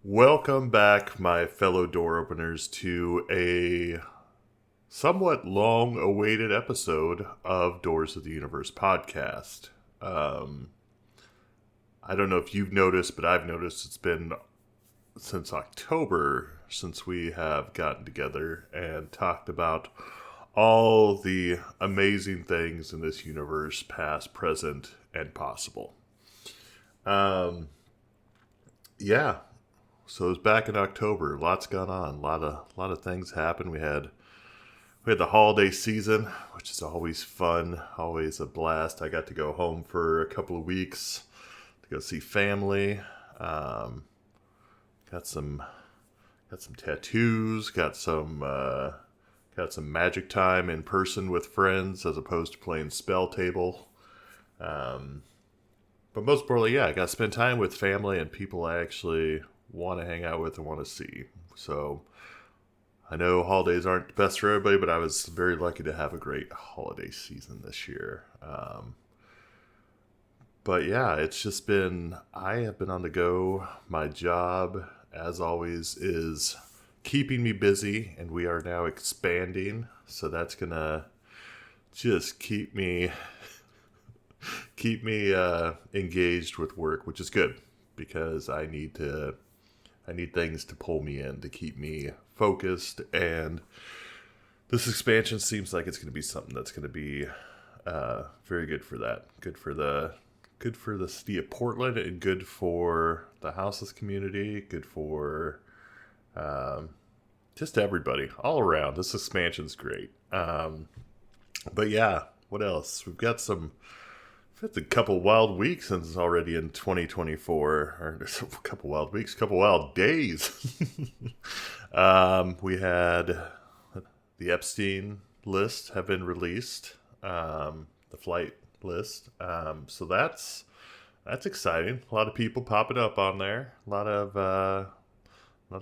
Welcome back, my fellow door openers, to a somewhat long awaited episode of Doors of the Universe podcast. Um, I don't know if you've noticed, but I've noticed it's been since October since we have gotten together and talked about all the amazing things in this universe, past, present, and possible. Um, yeah, So it was back in October. Lots gone on. A lot of things happened. We had the holiday season, which is always fun, always a blast. I got to go home for a couple of weeks to go see family. Um, got some tattoos. Got some magic time in person with friends as opposed to playing spell table. Um, but most importantly, yeah, I got to spend time with family and people I actually want to hang out with and want to see. So I know holidays aren't the best for everybody, but I was very lucky to have a great holiday season this year. But yeah, I have been on the go. My job, as always, is keeping me busy, and we are now expanding. So that's going to just keep me engaged with work, which is good because I need things to pull me in to keep me focused, and this expansion seems like it's going to be something that's going to be very good for that. Good for the city of Portland, and good for the houseless community. Good for um, just everybody all around. This expansion's great. But yeah, what else? It's a couple wild weeks since it's already in 2024. Or there's a couple wild weeks, couple wild days. We had the Epstein list have been released, the flight list. So that's exciting. A lot of people popping up on there. A lot of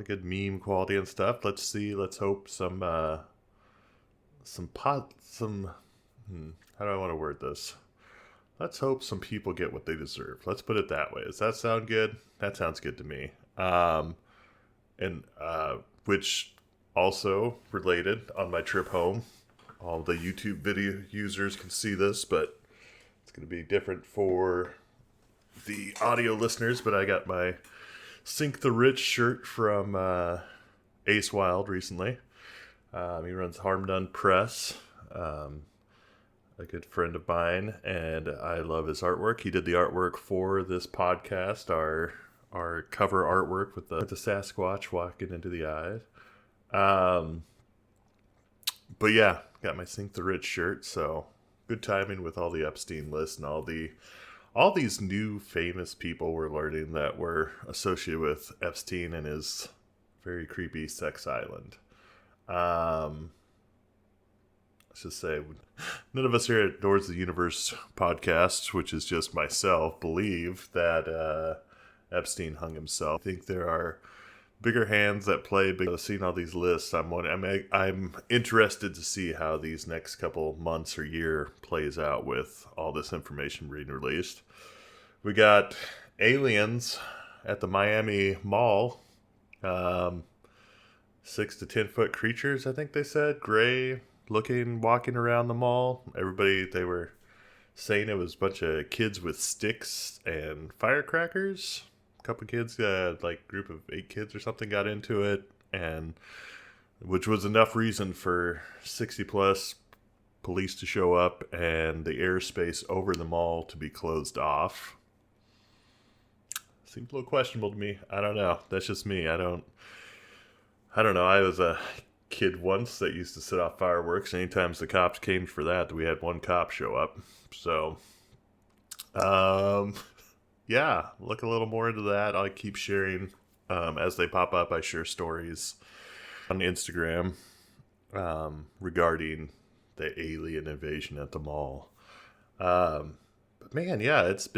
good meme quality and stuff. Let's see. Let's hope some. How do I want to word this? Let's hope some people get what they deserve. Let's put it that way. Does that sound good? That sounds good to me. And which also related on my trip home. All the YouTube video users can see this, but it's going to be different for the audio listeners. But I got my Sink the Rich shirt from Ace Wild recently. He runs Harm Done Press. A good friend of mine, and I love his artwork. He did the artwork for this podcast, our cover artwork with the Sasquatch walking into the eyes. But yeah, got my Sink the Rich shirt, so good timing with all the Epstein list and all these new famous people we're learning that were associated with Epstein and his very creepy sex island. Let's just say none of us here at Doors of the Universe podcast, which is just myself, believe that Epstein hung himself. I think there are bigger hands that play. Seeing all these lists, I'm interested to see how these next couple months or year plays out with all this information being released. We got aliens at the Miami Mall. 6 to 10 foot creatures, I think they said, gray looking, walking around the mall. They were saying it was a bunch of kids with sticks and firecrackers. A couple kids, group of 8 kids or something, got into it, and which was enough reason for 60 plus police to show up and the airspace over the mall to be closed off. Seems a little questionable to me. I don't know. That's just me. I don't know. I was a kid once that used to set off fireworks. Anytime the cops came for that, we had one cop show up. So, yeah, look a little more into that. I keep sharing as they pop up. I share stories on Instagram regarding the alien invasion at the mall. But man, yeah, it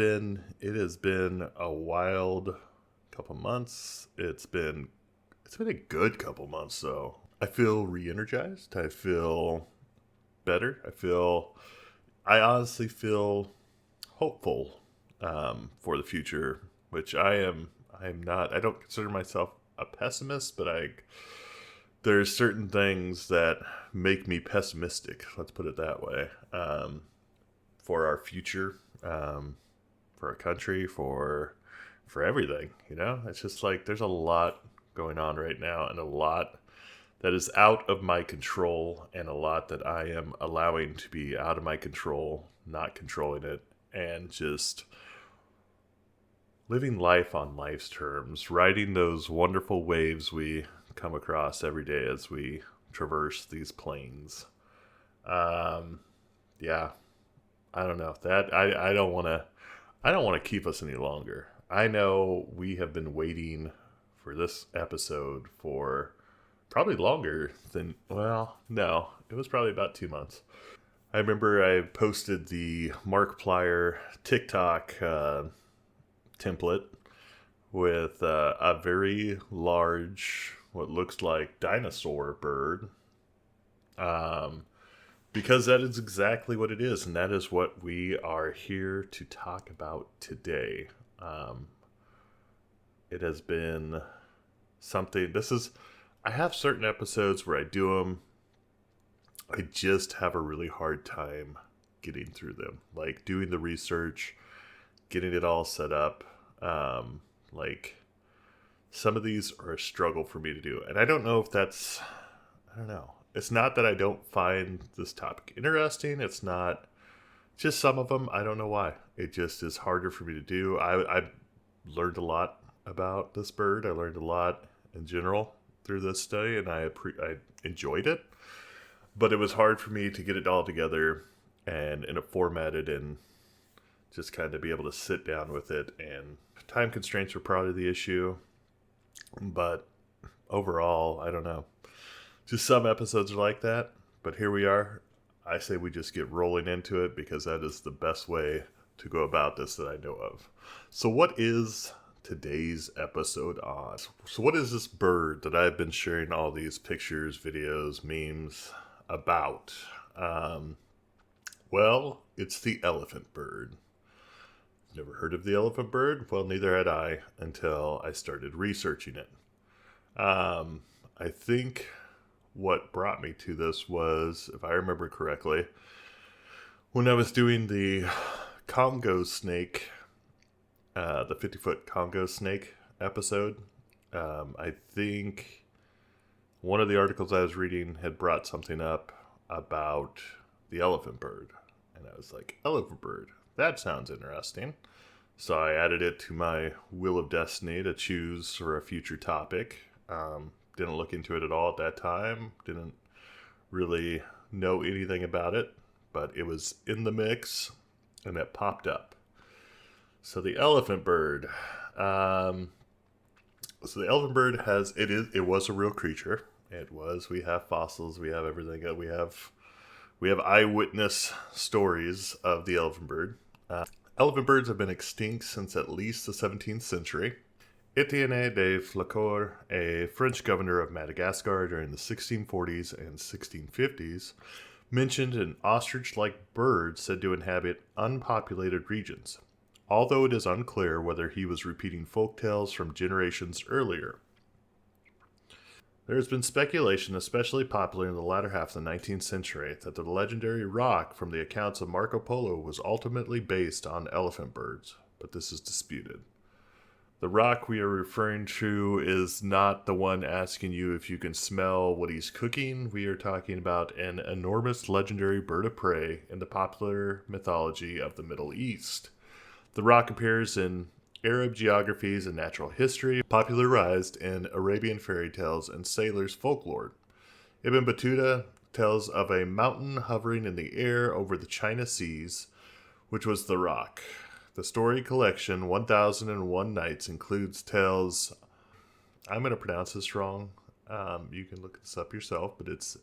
has been a wild couple months. It's been a good couple months, though. I feel re-energized. I feel better. I honestly feel hopeful for the future, which I I don't consider myself a pessimist, but there's certain things that make me pessimistic. Let's put it that way. For our future, for our country, for everything. It's just like there's a lot going on right now, and a lot that is out of my control, and a lot that I am allowing to be out of my control, not controlling it, and just living life on life's terms, riding those wonderful waves we come across every day as we traverse these plains. Yeah, I don't know that I don't want to keep us any longer. I know we have been waiting for this episode for probably longer than, well, no, it was probably about 2 months. I remember I posted the Markiplier TikTok template with a very large, what looks like dinosaur bird, because that is exactly what it is, and that is what we are here to talk about today. It has been something. I have certain episodes where I do them. I just have a really hard time getting through them, like doing the research, getting it all set up. Like some of these are a struggle for me to do, and I don't know if that's, I don't know. It's not that I don't find this topic interesting. It's not just some of them. I don't know why. It just is harder for me to do. I learned a lot about this bird. I learned a lot in general through this study, and I enjoyed it. But it was hard for me to get it all together and in a formatted and just kind of be able to sit down with it. And time constraints were probably the issue. But overall, I don't know. Just some episodes are like that. But here we are. I say we just get rolling into it because that is the best way to go about this that I know of. So what is today's episode on? So what is this bird that I've been sharing all these pictures, videos, memes about? Well, it's the elephant bird. Never heard of the elephant bird? Well, neither had I until I started researching it. I think what brought me to this was, if I remember correctly, when I was doing the Congo snake, the 50-foot Congo snake episode. I think one of the articles I was reading had brought something up about the elephant bird. And I was like, elephant bird, that sounds interesting. So I added it to my wheel of destiny to choose for a future topic. Didn't look into it at all at that time. Didn't really know anything about it. But it was in the mix, and it popped up. So the elephant bird. So the elephant bird it was a real creature. It was. We have fossils. We have everything. We have eyewitness stories of the elephant bird. Elephant birds have been extinct since at least the 17th century. Etienne de Flacourt, a French governor of Madagascar during the 1640s and 1650s, mentioned an ostrich-like bird said to inhabit unpopulated regions, although it is unclear whether he was repeating folktales from generations earlier. There has been speculation, especially popular in the latter half of the 19th century, that the legendary rock from the accounts of Marco Polo was ultimately based on elephant birds, but this is disputed. The rock we are referring to is not the one asking you if you can smell what he's cooking. We are talking about an enormous legendary bird of prey in the popular mythology of the Middle East. The rock appears in Arab geographies and natural history, popularized in Arabian fairy tales and sailors' folklore. Ibn Battuta tells of a mountain hovering in the air over the China Seas, which was the rock. The story collection 1001 Nights includes tales, I'm going to pronounce this wrong, you can look this up yourself, but it's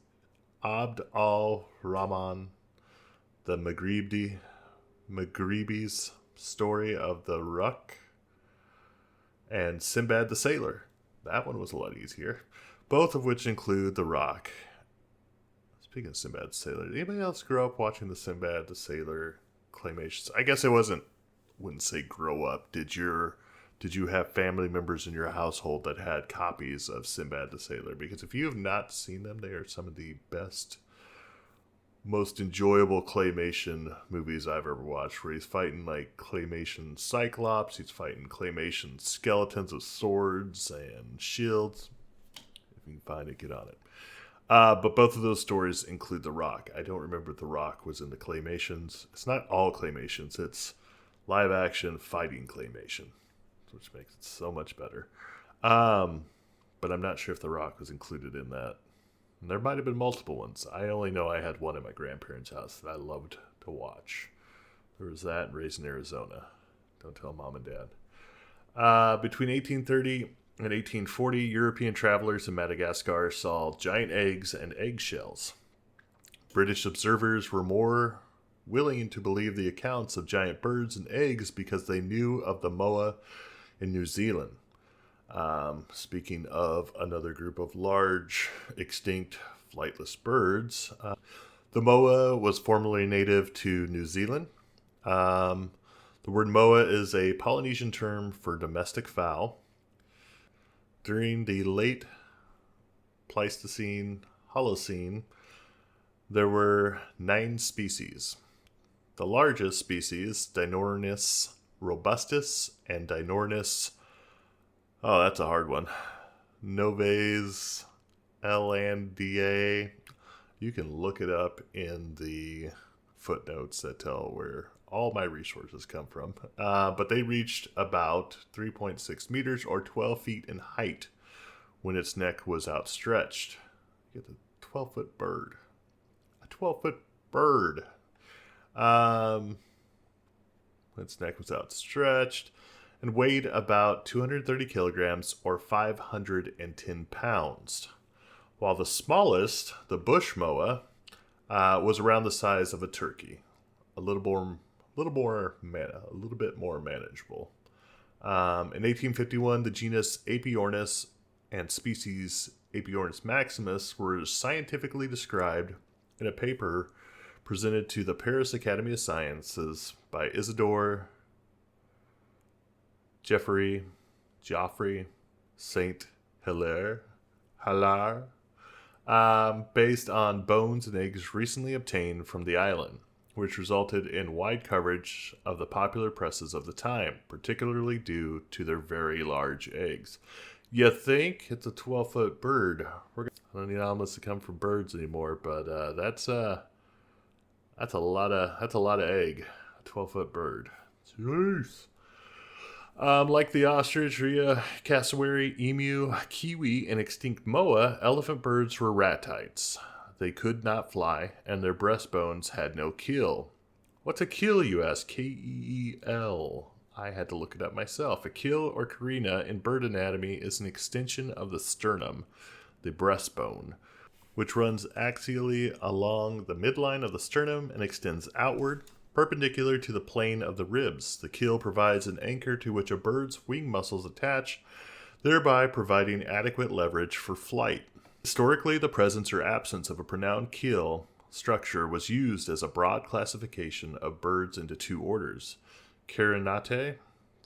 Abd al-Rahman, the Maghribi's story of the Ruck, and Sinbad the Sailor. That one was a lot easier. Both of which include the rock. Speaking of Sinbad the Sailor, did anybody else grow up watching the Sinbad the Sailor claymations? I guess it wouldn't say grow up. Did your did you have family members in your household that had copies of Sinbad the Sailor? Because if you have not seen them, they are some of the best, most enjoyable claymation movies I've ever watched, where he's fighting like claymation cyclops, he's fighting claymation skeletons with swords and shields. If you can find it, get on it. But both of those stories include The Rock. I don't remember if The Rock was in the claymations. It's not all claymations, it's live action fighting claymation, which makes it so much better. But I'm not sure if The Rock was included in that. And there might have been multiple ones. I only know I had one at my grandparents' house that I loved to watch. There was that and Raised in Arizona. Don't tell mom and dad. Between 1830 and 1840, European travelers in Madagascar saw giant eggs and eggshells. British observers were more willing to believe the accounts of giant birds and eggs because they knew of the moa in New Zealand. Speaking of another group of large, extinct, flightless birds, the moa was formerly native to New Zealand. The word moa is a Polynesian term for domestic fowl. During the late Pleistocene, Holocene, there were 9 species. The largest species, Dinornis robustus and Dinornis, oh, that's a hard one, Noves Elandiae. You can look it up in the footnotes that tell where all my resources come from. But they reached about 3.6 meters or 12 feet in height when its neck was outstretched. You get a 12-foot bird. A 12-foot bird. Its neck was outstretched and weighed about 230 kilograms or 510 pounds. While the smallest, the bush moa, was around the size of a turkey. A little bit more manageable. In 1851, the genus Apiornis and species Apiornis maximus were scientifically described in a paper presented to the Paris Academy of Sciences by Isidore Geoffrey Saint Hilaire, based on bones and eggs recently obtained from the island, which resulted in wide coverage of the popular presses of the time, particularly due to their very large eggs. You think it's a 12-foot bird? I don't need omelets to come from birds anymore, but that's a lot of egg. A 12-foot bird. Jeez. Like the ostrich, rhea, cassowary, emu, kiwi, and extinct moa, elephant birds were ratites. They could not fly, and their breastbones had no keel. What's a keel, you ask? K-E-E-L. I had to look it up myself. A keel or carina in bird anatomy is an extension of the sternum, the breastbone, which runs axially along the midline of the sternum and extends outward, perpendicular to the plane of the ribs. The keel provides an anchor to which a bird's wing muscles attach, thereby providing adequate leverage for flight. Historically, the presence or absence of a pronounced keel structure was used as a broad classification of birds into 2 orders. Carinatae,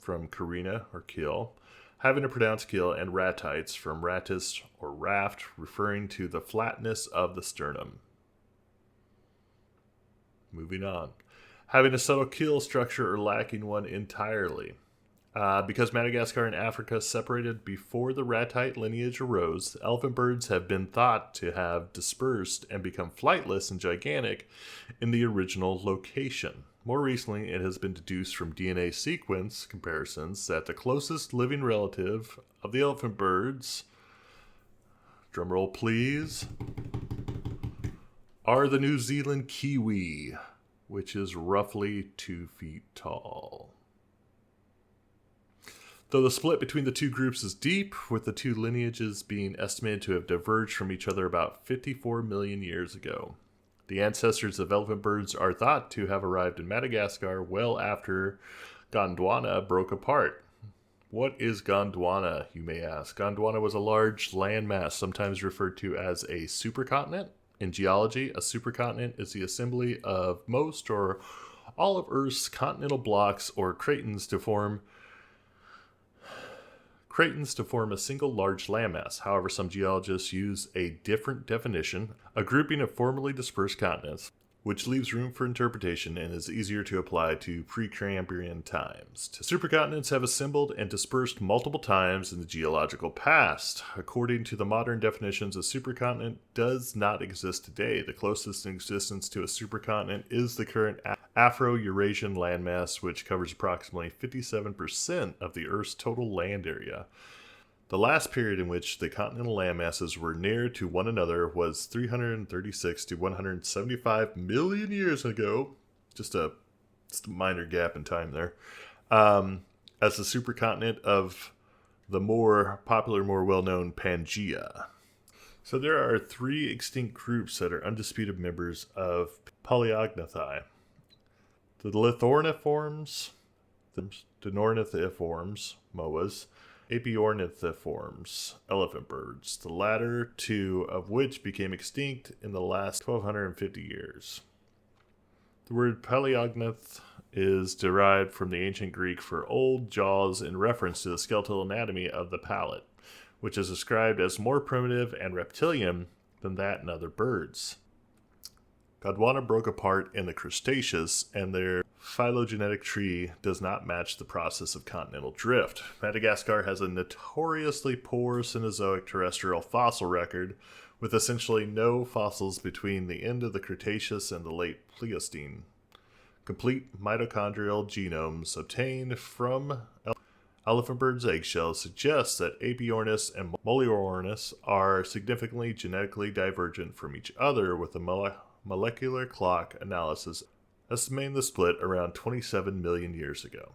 from carina or keel, having a pronounced keel, and ratites, from ratus or raft, referring to the flatness of the sternum. Moving on. Having a subtle keel structure or lacking one entirely. Because Madagascar and Africa separated before the ratite lineage arose, elephant birds have been thought to have dispersed and become flightless and gigantic in the original location. More recently, it has been deduced from DNA sequence comparisons that the closest living relative of the elephant birds, drumroll please, are the New Zealand kiwi, which is roughly 2 feet tall. Though the split between the 2 groups is deep, with the 2 lineages being estimated to have diverged from each other about 54 million years ago. The ancestors of elephant birds are thought to have arrived in Madagascar well after Gondwana broke apart. What is Gondwana, you may ask? Gondwana was a large landmass, sometimes referred to as a supercontinent. In geology, a supercontinent is the assembly of most or all of Earth's continental blocks or cratons to form cratons to form a single large landmass. However, some geologists use a different definition, a grouping of formerly dispersed continents, which leaves room for interpretation and is easier to apply to Precambrian times. Supercontinents have assembled and dispersed multiple times in the geological past. According to the modern definitions, a supercontinent does not exist today. The closest in existence to a supercontinent is the current Afro-Eurasian landmass, which covers approximately 57% of the Earth's total land area. The last period in which the continental landmasses were near to one another was 336 to 175 million years ago. Just a minor gap in time there. As the supercontinent of the more popular, more well-known Pangaea. So there are 3 extinct groups that are undisputed members of Paleognathi. The Lithorniforms, the Denornithiforms, MOAs, Apiornithiforms, elephant birds, the latter 2 of which became extinct in the last 1,250 years. The word Paleognath is derived from the ancient Greek for old jaws in reference to the skeletal anatomy of the palate, which is described as more primitive and reptilian than that in other birds. Gondwana broke apart in the Cretaceous, and their phylogenetic tree does not match the process of continental drift. Madagascar has a notoriously poor Cenozoic terrestrial fossil record, with essentially no fossils between the end of the Cretaceous and the late Pleistocene. Complete mitochondrial genomes obtained from elephant birds' eggshells suggest that Apiornis and Molliornis are significantly genetically divergent from each other, with a molecular clock analysis estimating the split around 27 million years ago.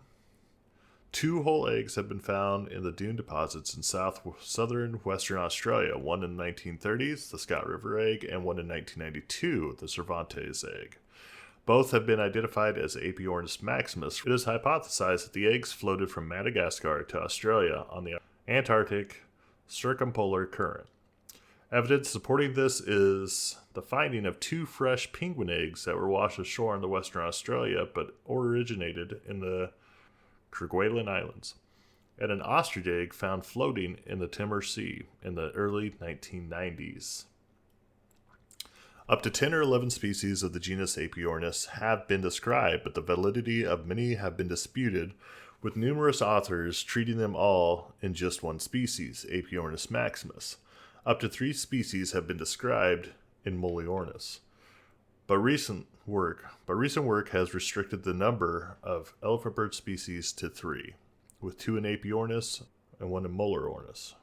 2 whole eggs have been found in the dune deposits in southern Western Australia, one in the 1930s, the Scott River egg, and one in 1992, the Cervantes egg. Both have been identified as Apiornis maximus. It is hypothesized that the eggs floated from Madagascar to Australia on the Antarctic circumpolar current. Evidence supporting this is the finding of 2 fresh penguin eggs that were washed ashore in the Western Australia but originated in the Kerguelen Islands, and an ostrich egg found floating in the Timor Sea in the early 1990s. Up to 10 or 11 species of the genus Apiornis have been described, but the validity of many have been disputed, with numerous authors treating them all in just one species, Apiornis maximus. Up to 3 species have been described in Molliornis. But recent work has restricted the number of elephant bird species to 3, with 2 in Apiornis and 1 in Molliornis.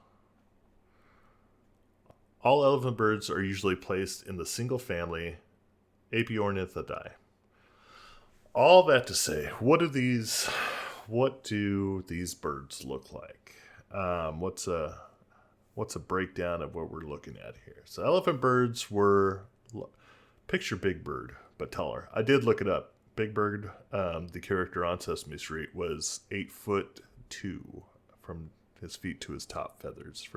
All elephant birds are usually placed in the single family Apiornithidae. All that to say, what do these birds look like? What's a breakdown of what we're looking at here? So elephant birds were, picture Big Bird, but taller. I did look it up. Big Bird, the character on Sesame Street, was 8'2" from his feet to his top feathers.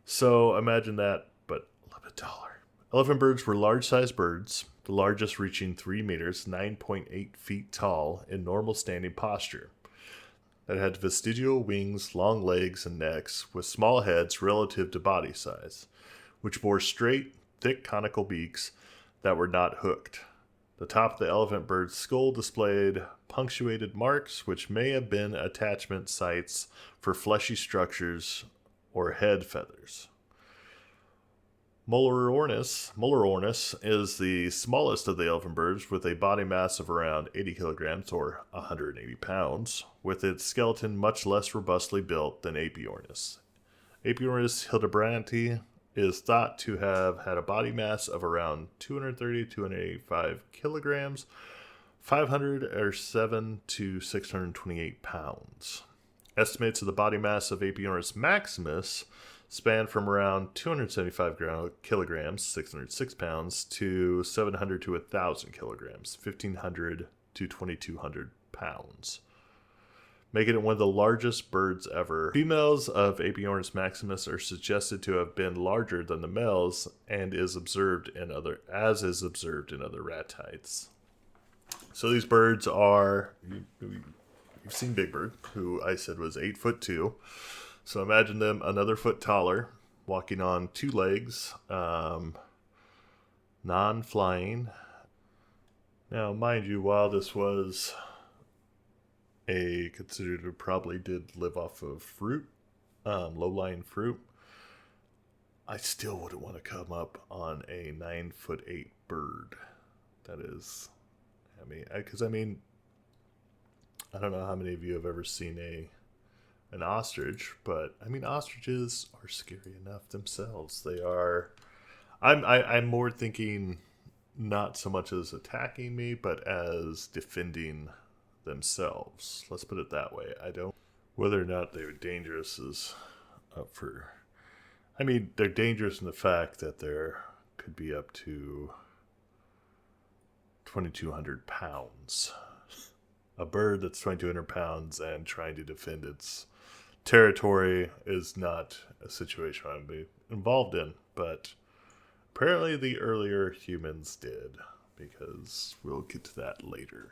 So imagine that, but a little bit taller. Elephant birds were large-sized birds, the largest reaching 3 meters, 9.8 feet tall, in normal standing posture, that had vestigial wings, long legs, and necks, with small heads relative to body size, which bore straight, thick conical beaks that were not hooked. The top of the elephant bird's skull displayed punctuated marks, which may have been attachment sites for fleshy structures or head feathers. Molliornis is the smallest of the elephant birds, with a body mass of around 80 kilograms or 180 pounds, with its skeleton much less robustly built than Apiornis. Apiornis hildebrandt is thought to have had a body mass of around 230 to 285 kilograms, 507 to 628 pounds. Estimates of the body mass of Apiornis maximus span from around 275 kilograms, 606 pounds, to 700 to 1,000 kilograms, 1,500 to 2,200 pounds, making it one of the largest birds ever. Females of Apiornis maximus are suggested to have been larger than the males, and is observed in other ratites. So these birds are, you've seen Big Bird, who I said was 8'2". So imagine them another foot taller, walking on two legs, non-flying. Now, mind you, while this was considered to probably did live off of fruit, low-lying fruit, I still wouldn't want to come up on a 9'8" bird. That is, because I don't know how many of you have ever seen an ostrich, but ostriches are scary enough themselves. They are. I'm more thinking not so much as attacking me, but as defending themselves. Let's put it that way. Whether or not they're dangerous is up for. They're dangerous in the fact that there could be up to 2,200 pounds. A bird that's 2,200 pounds and trying to defend its territory is not a situation I'd be involved in, but apparently the earlier humans did, because we'll get to that later.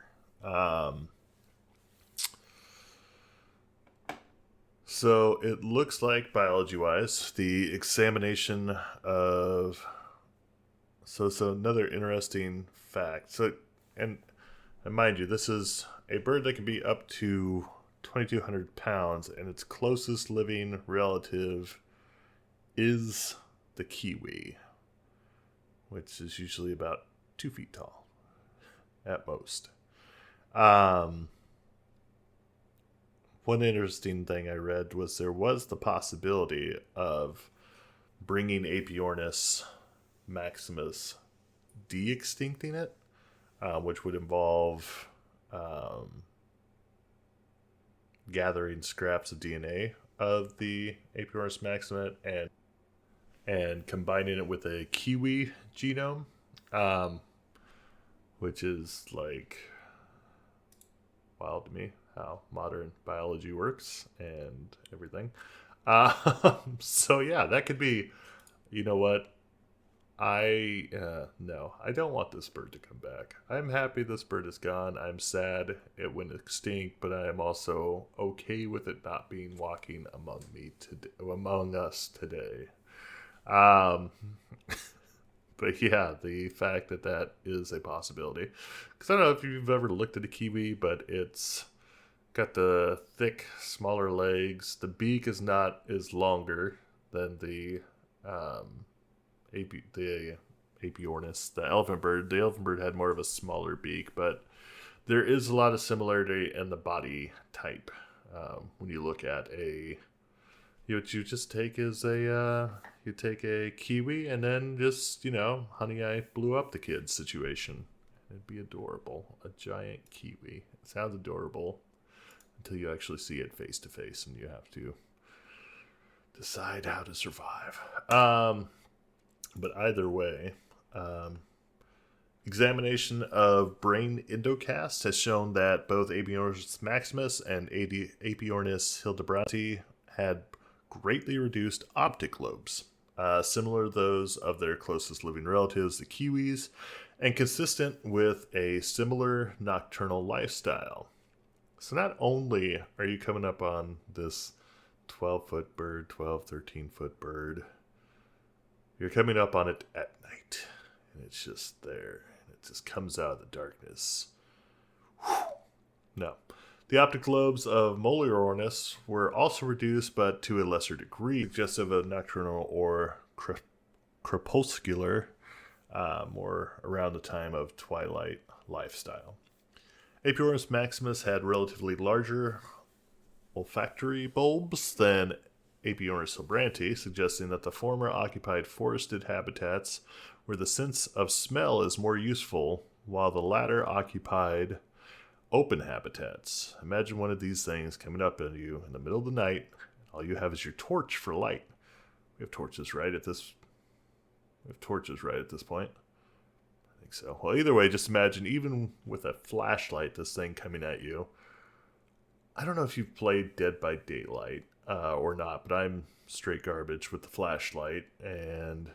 So it looks like, biology-wise, the examination of... So another interesting fact. And mind you, this is a bird that can be up to 2,200 pounds, and its closest living relative is the kiwi, which is usually about 2 feet tall at most. One interesting thing I read was there was the possibility of bringing Apiornis maximus de-extincting it, which would involve gathering scraps of DNA of the Apiornis maximus and combining it with a kiwi genome, which is like wild to me how modern biology works and everything. So yeah, that could be, you know what? No, I don't want this bird to come back. I'm happy this bird is gone. I'm sad it went extinct, but I am also okay with it not being walking among us today. But yeah, the fact that is a possibility. Because I don't know if you've ever looked at a kiwi, but it's got the thick, smaller legs. The beak is not as longer than the Apiornis, the elephant bird. The elephant bird had more of a smaller beak, but there is a lot of similarity in the body type. When you look at what you just take is you take a kiwi and then just, honey, I blew up the kid situation. It'd be adorable. A giant kiwi. It sounds adorable until you actually see it face to face and you have to decide how to survive. But either way, examination of brain endocast has shown that both Apiornis maximus and Apiornis hildebrandt had greatly reduced optic lobes, similar to those of their closest living relatives, the kiwis, and consistent with a similar nocturnal lifestyle. So not only are you coming up on this 12-foot bird, 13-foot bird, you're coming up on it at night, and it's just there, and it just comes out of the darkness. Whew. No. The optic lobes of Molurornis were also reduced, but to a lesser degree, suggestive of nocturnal or crepuscular, more around the time of twilight lifestyle. Apiornis maximus had relatively larger olfactory bulbs than Apiornis hildebrandt, suggesting that the former occupied forested habitats where the sense of smell is more useful, while the latter occupied open habitats. Imagine one of these things coming up at you in the middle of the night. All you have is your torch for light. We have torches right at this point. I think so. Well, either way, just imagine, even with a flashlight, this thing coming at you. I don't know if you've played Dead by Daylight or not, but I'm straight garbage with the flashlight, and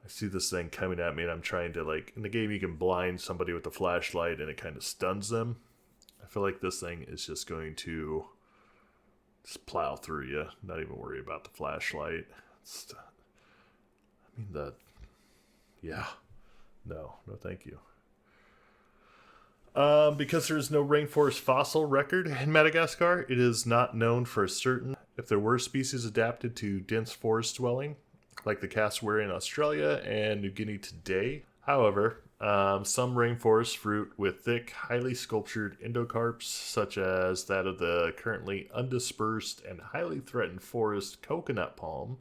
I see this thing coming at me, and I'm trying to, in the game you can blind somebody with the flashlight and it kind of stuns them. I feel like this thing is just going to just plow through you, not even worry about the flashlight. Yeah, no, thank you. Because there is no rainforest fossil record in Madagascar, it is not known for certain if there were species adapted to dense forest dwelling, like the cassowary in Australia and New Guinea today. However, some rainforest fruit with thick, highly sculptured endocarps, such as that of the currently undispersed and highly threatened forest coconut palm,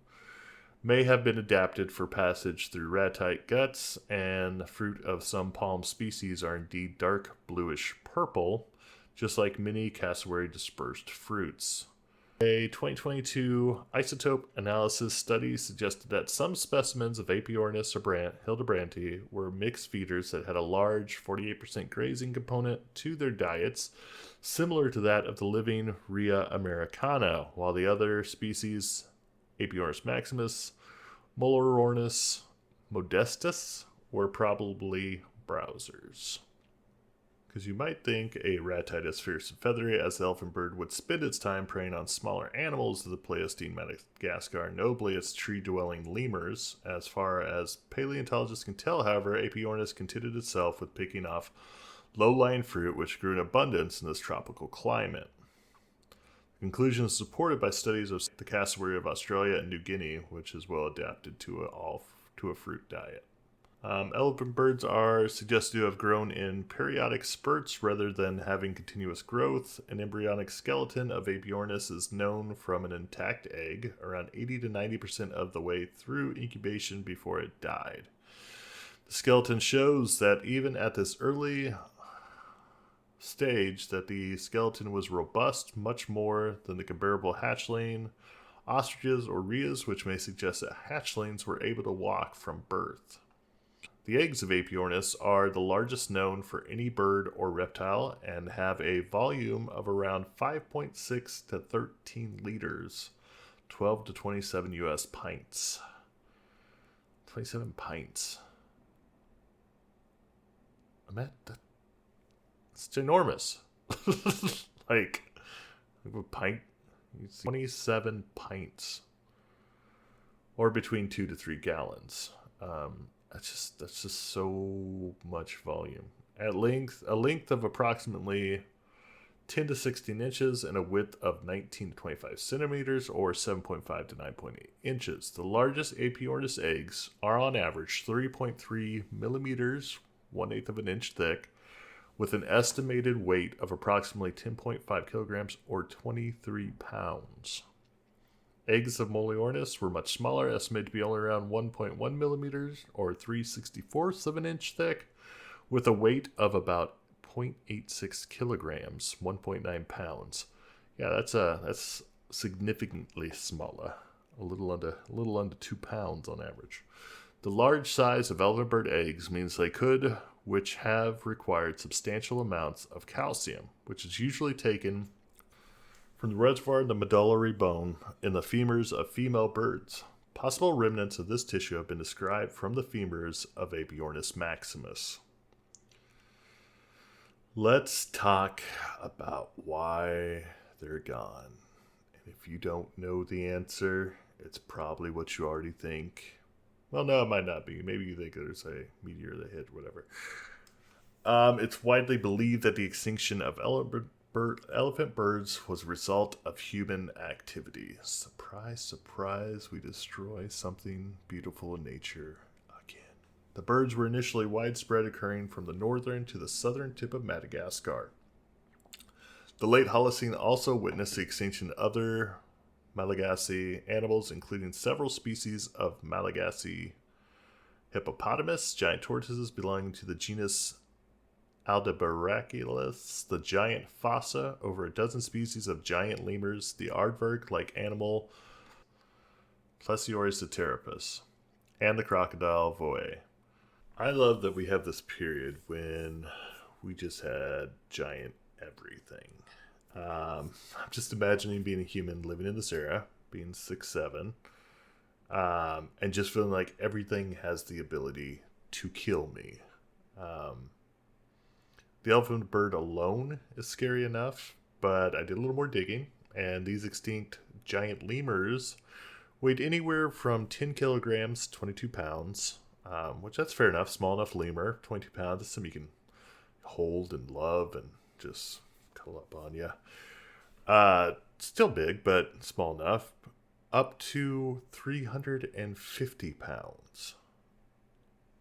may have been adapted for passage through ratite guts, and the fruit of some palm species are indeed dark bluish purple, just like many cassowary dispersed fruits. A 2022 isotope analysis study suggested that some specimens of Apiornis hildebranti were mixed feeders that had a large 48% grazing component to their diets, similar to that of the living Rhea americana, while the other species, Apiornis maximus, Molorornis modestus, were probably browsers. Because you might think a ratite as fierce and feathery as the elephant bird would spend its time preying on smaller animals of the Pleistocene Madagascar, notably its tree-dwelling lemurs. As far as paleontologists can tell, however, Apiornis contented itself with picking off low-lying fruit which grew in abundance in this tropical climate. The conclusion is supported by studies of the cassowary of Australia and New Guinea, which is well adapted to a fruit diet. Elephant birds are suggested to have grown in periodic spurts rather than having continuous growth. An embryonic skeleton of Apiornis is known from an intact egg, around 80 to 90% of the way through incubation before it died. The skeleton shows that even at this early stage that the skeleton was robust, much more than the comparable hatchling ostriches or rheas, which may suggest that hatchlings were able to walk from birth. The eggs of Apiornis are the largest known for any bird or reptile and have a volume of around 5.6 to 13 liters, 12 to 27 U.S. pints. 27 pints. It's ginormous. like a pint, 27 pints, or between 2 to 3 gallons. That's just so much volume. A length of approximately 10 to 16 inches and a width of 19 to 25 centimeters, or 7.5 to 9.8 inches. The largest Apiornis eggs are on average 3.3 millimeters, 1/8 of an inch thick, with an estimated weight of approximately 10.5 kilograms or 23 pounds. Eggs of Molorornis were much smaller, estimated to be only around 1.1 millimeters or 3/64 of an inch thick, with a weight of about 0.86 kilograms, 1.9 pounds. Yeah, that's significantly smaller, a little under 2 pounds on average. The large size of elephant bird eggs means which have required substantial amounts of calcium, which is usually taken from the reservoir in the medullary bone in the femurs of female birds. Possible remnants of this tissue have been described from the femurs of Apiornis maximus. Let's talk about why they're gone. And if you don't know the answer, it's probably what you already think. Well, no, it might not be. Maybe you think there's a meteor that hit, whatever. It's widely believed that the extinction of elephant birds was a result of human activity. Surprise, surprise, we destroy something beautiful in nature again. The birds were initially widespread, occurring from the northern to the southern tip of Madagascar. The late Holocene also witnessed the extinction of other Malagasy animals, including several species of Malagasy hippopotamus, giant tortoises belonging to the genus Aldebaraculus, the giant fossa, over a dozen species of giant lemurs, the aardvark-like animal Plesiosaurus, and the crocodile voe. I love that we have this period when we just had giant everything. I'm just imagining being a human living in this era, being 6'7", and just feeling like everything has the ability to kill me. The elephant bird alone is scary enough, but I did a little more digging, and these extinct giant lemurs weighed anywhere from 10 kilograms to 22 pounds, which that's fair enough. Small enough lemur, 22 pounds. That's something you can hold and love and just cuddle up on you. Still big, but small enough. Up to 350 pounds.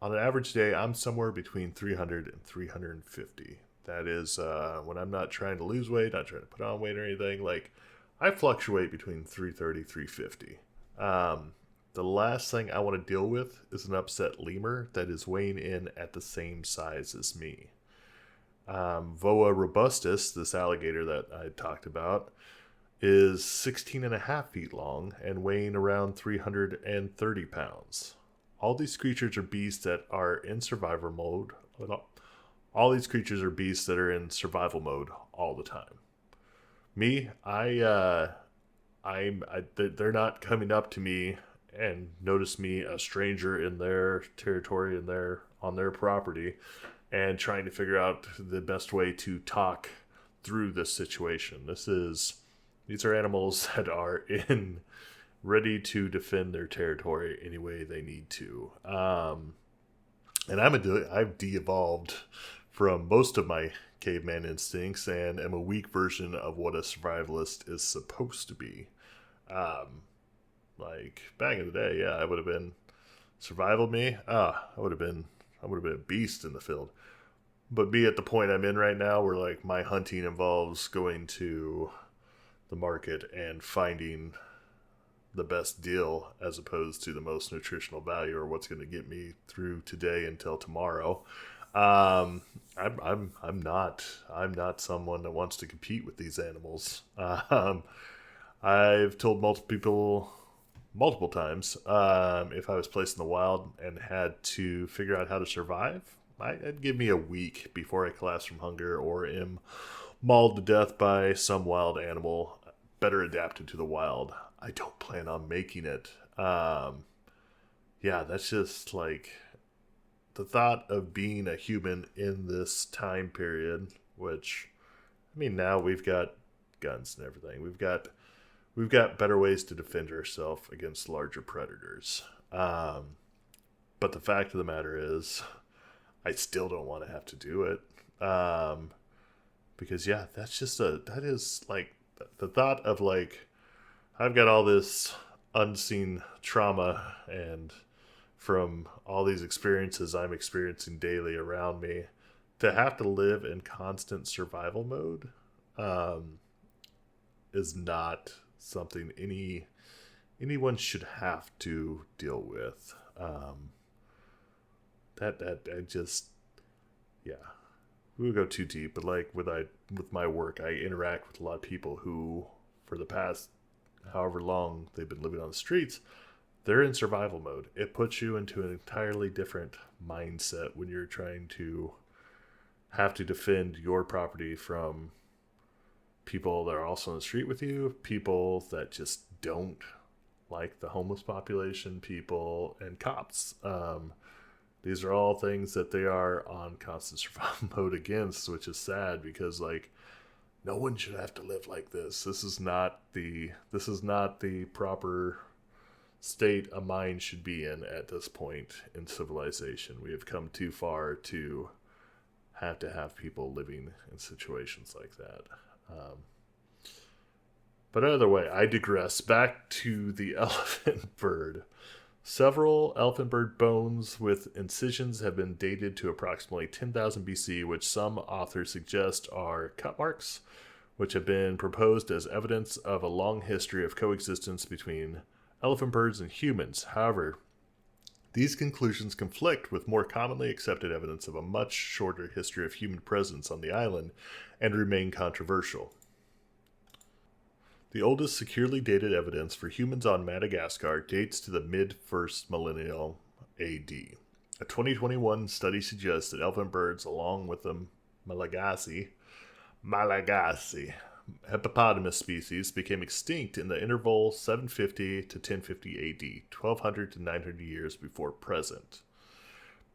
On an average day, I'm somewhere between 300 and 350. That is when I'm not trying to lose weight, not trying to put on weight or anything. Like, I fluctuate between 330, 350. The last thing I want to deal with is an upset lemur that is weighing in at the same size as me. Voa robustus, this alligator that I talked about, is 16 and a half feet long and weighing around 330 pounds. All these creatures are beasts that are in survival mode. All these creatures are beasts that are in survival mode all the time. Me, they're not coming up to me and notice me a stranger in their territory and on their property and trying to figure out the best way to talk through this situation. These are animals that are ready to defend their territory any way they need to. And I've de-evolved from most of my caveman instincts and am a weak version of what a survivalist is supposed to be. Like back in the day, yeah, I would have been survival me. I would have been a beast in the field. But be at the point I'm in right now where like my hunting involves going to the market and finding the best deal as opposed to the most nutritional value or what's going to get me through today until tomorrow. I'm not someone that wants to compete with these animals. I've told multiple times, if I was placed in the wild and had to figure out how to survive, it'd give me a week before I collapse from hunger or am mauled to death by some wild animal better adapted to the wild. I don't plan on making it. That's just like the thought of being a human in this time period, which, I mean, now we've got guns and everything. We've got better ways to defend ourselves against larger predators. But the fact of the matter is, I still don't want to have to do it. Because that is like the thought of like, I've got all this unseen trauma and from all these experiences I'm experiencing daily around me to have to live in constant survival mode, is not something anyone should have to deal with. We would go too deep, but like with my work, I interact with a lot of people who, for the past however long they've been living on the streets, they're in survival mode. It puts you into an entirely different mindset when you're trying to have to defend your property from people that are also on the street with you, people that just don't like the homeless population, people, and cops. These are all things that they are on constant survival mode against, which is sad because like no one should have to live like this. This is not the proper state a mind should be in at this point in civilization. We have come too far to have people living in situations like that. But either way, I digress. Back to the elephant bird. Several elephant bird bones with incisions have been dated to approximately 10,000 BC, which some authors suggest are cut marks, which have been proposed as evidence of a long history of coexistence between elephant birds and humans. However, these conclusions conflict with more commonly accepted evidence of a much shorter history of human presence on the island and remain controversial. The oldest securely dated evidence for humans on Madagascar dates to the mid-first millennium AD. A 2021 study suggests that elephant birds, along with the Malagasy hippopotamus species, became extinct in the interval 750 to 1050 AD, 1200 to 900 years before present.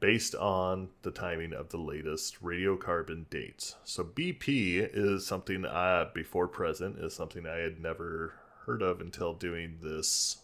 based on the timing of the latest radiocarbon dates. So BP is something before present is something I had never heard of until doing this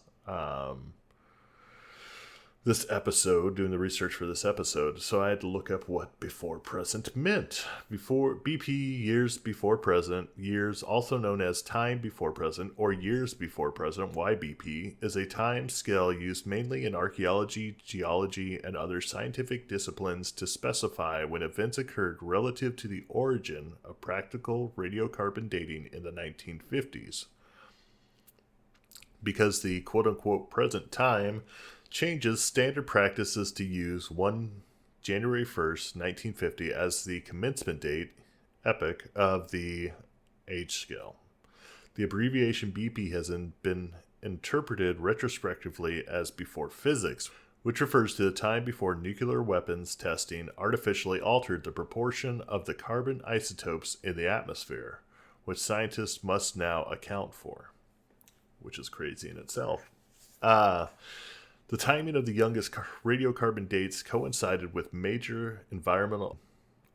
this episode, doing the research for this episode. So I had to look up what before present meant. Before BP, years before present, years also known as time before present or years before present, YBP, is a time scale used mainly in archaeology, geology, and other scientific disciplines to specify when events occurred relative to the origin of practical radiocarbon dating in the 1950s. Because the quote-unquote present time changes, standard practice is to use January 1st, 1950 as the commencement date, epoch, of the age scale. The abbreviation BP has been interpreted retrospectively as before physics, which refers to the time before nuclear weapons testing artificially altered the proportion of the carbon isotopes in the atmosphere, which scientists must now account for, which is crazy in itself. The timing of the youngest radiocarbon dates coincided with major environmental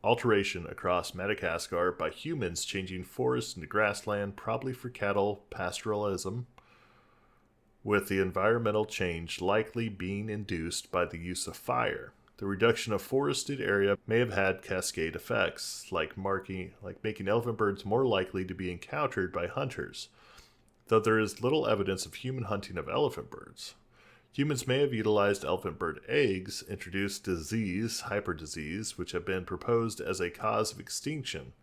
alteration across Madagascar by humans changing forests into grassland, probably for cattle pastoralism, with the environmental change likely being induced by the use of fire. The reduction of forested area may have had cascade effects, like making elephant birds more likely to be encountered by hunters, though there is little evidence of human hunting of elephant birds. Humans may have utilized elephant bird eggs, introduced hyperdisease, which have been proposed as a cause of extinction,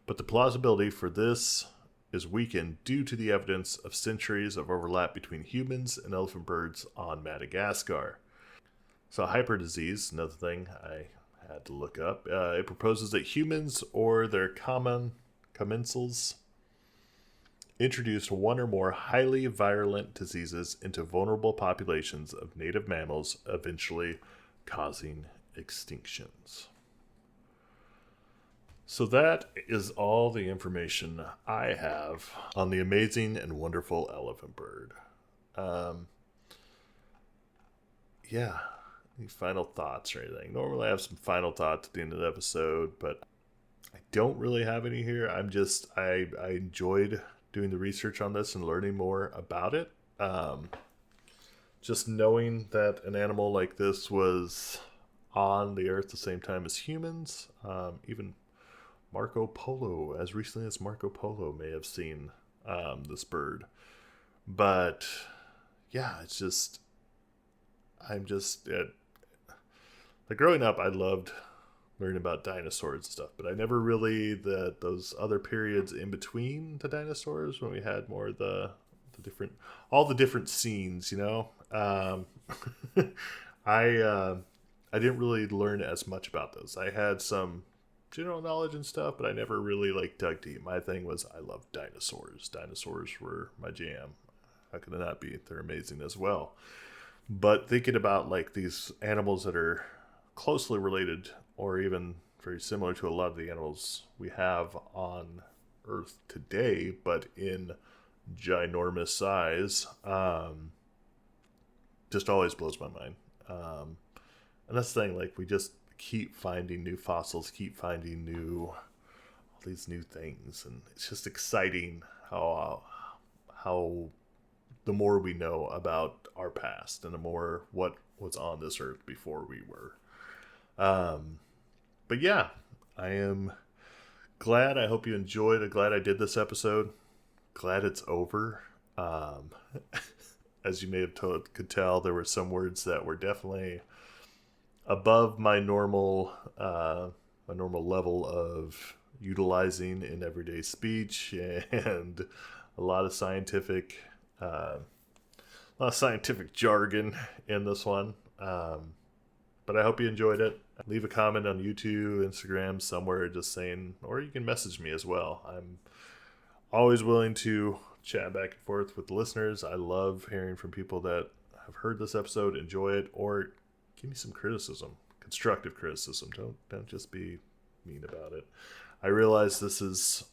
but the plausibility for this is weakened due to the evidence of centuries of overlap between humans and elephant birds on Madagascar. So hyperdisease, another thing I had to look up, it proposes that humans or their commensals introduced one or more highly virulent diseases into vulnerable populations of native mammals, eventually causing extinctions. So that is all the information I have on the amazing and wonderful elephant bird. Any final thoughts or anything? Normally I have some final thoughts at the end of the episode, but I don't really have any here. I enjoyed doing the research on this and learning more about it. Just knowing that an animal like this was on the earth the same time as humans. Even Marco Polo, as recently as Marco Polo, may have seen this bird. But yeah, growing up, I loved learning about dinosaurs and stuff, but I never really those other periods in between the dinosaurs when we had more of the different scenes, you know. I didn't really learn as much about those. I had some general knowledge and stuff, but I never really dug deep. My thing was I loved dinosaurs. Dinosaurs were my jam. How could they not be? They're amazing as well. But thinking about these animals that are closely related or even very similar to a lot of the animals we have on Earth today, but in ginormous size, just always blows my mind. And that's the thing, we just keep finding new fossils, keep finding all these new things, and it's just exciting how the more we know about our past and the more what was on this earth before we were. But yeah, I am glad. I hope you enjoyed. I'm glad I did this episode. Glad it's over. As you may have could tell, there were some words that were definitely above my normal level of utilizing in everyday speech, and a lot of scientific jargon in this one. But I hope you enjoyed it. Leave a comment on YouTube, Instagram, somewhere, just saying, or you can message me as well. I'm always willing to chat back and forth with the listeners. I love hearing from people that have heard this episode, enjoy it, or give me some criticism, constructive criticism. Don't just be mean about it. I realize this is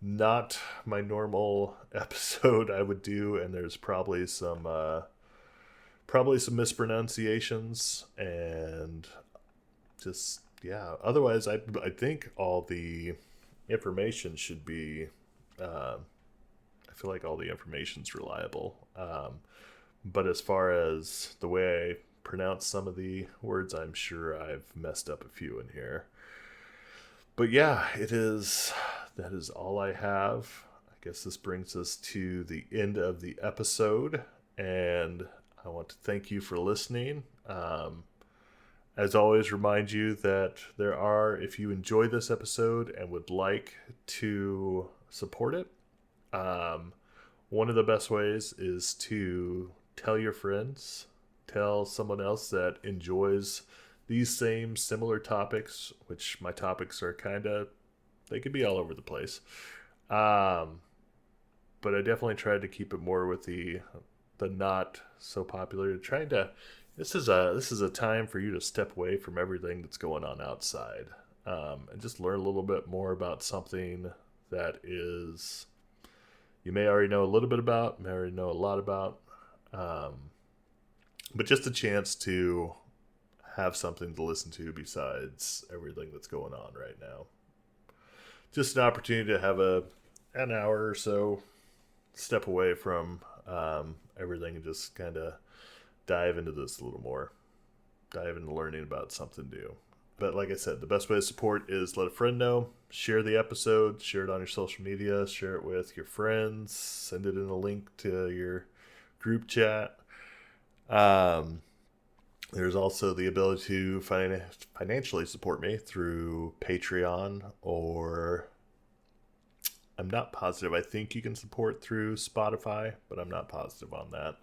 not my normal episode I would do, and there's probably some mispronunciations, and just, yeah. Otherwise, I think all the information should be. I feel like all the information's reliable. But as far as the way I pronounce some of the words, I'm sure I've messed up a few in here. But yeah, it is. That is all I have. I guess this brings us to the end of the episode, and I want to thank you for listening. As always, remind you that there are, if you enjoyed this episode and would like to support it, one of the best ways is to tell your friends, tell someone else that enjoys these same similar topics, which my topics are they could be all over the place. But I definitely tried to keep it more with the not so popular. This is a time for you to step away from everything that's going on outside, and just learn a little bit more about something that is you may already know a little bit about, may already know a lot about, but just a chance to have something to listen to besides everything that's going on right now. Just an opportunity to have an hour or so step away from everything and just kind of dive into this a little more. Dive into learning about something new. But like I said, the best way to support is let a friend know, share the episode, share it on your social media, share it with your friends, send it in a link to your group chat. There's also the ability to financially support me through Patreon, or I'm not positive. I think you can support through Spotify, but I'm not positive on that.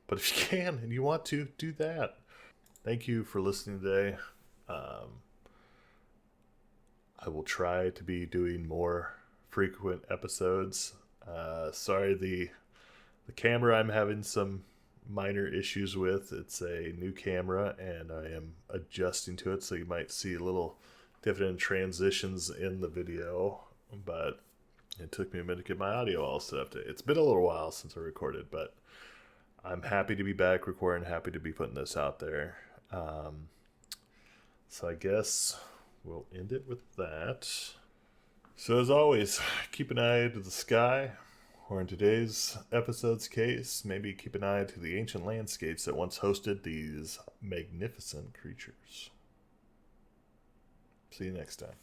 But if you can and you want to, do that. Thank you for listening today. I will try to be doing more frequent episodes. Sorry, the camera I'm having some minor issues with. It's a new camera and I am adjusting to it, so you might see little different transitions in the video, but it took me a minute to get my audio all set up. It's been a little while since I recorded, but I'm happy to be back recording, happy to be putting this out there. So I guess we'll end it with that. So as always, keep an eye to the sky, or in today's episode's case, maybe keep an eye to the ancient landscapes that once hosted these magnificent creatures. See you next time.